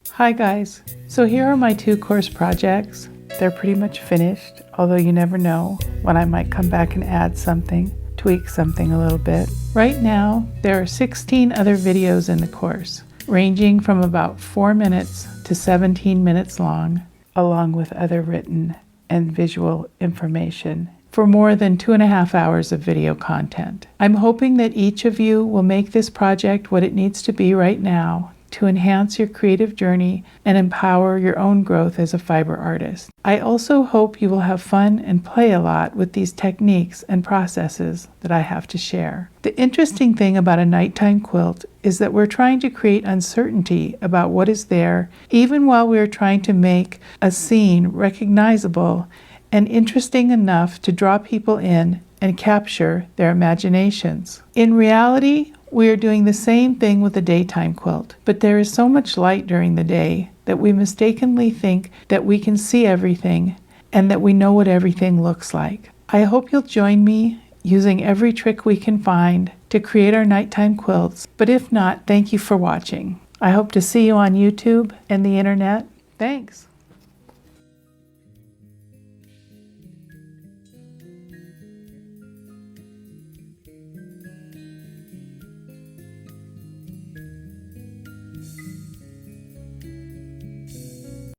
Hi guys, so here are my 2 course projects. They're pretty much finished, although you never know when I might come back and add something, tweak something a little bit. Right now, there are 16 other videos in the course, ranging from about 4 minutes to 17 minutes long, along with other written and visual information, for more than 2.5 hours of video content. I'm hoping that each of you will make this project what it needs to be right now to enhance your creative journey and empower your own growth as a fiber artist. I also hope you will have fun and play a lot with these techniques and processes that I have to share. The interesting thing about a nighttime quilt is that we're trying to create uncertainty about what is there, even while we are trying to make a scene recognizable and interesting enough to draw people in and capture their imaginations. In reality, we are doing the same thing with a daytime quilt, but there is so much light during the day that we mistakenly think that we can see everything and that we know what everything looks like. I hope you'll join me using every trick we can find to create our nighttime quilts, but if not, thank you for watching. I hope to see you on YouTube and the internet. Thanks.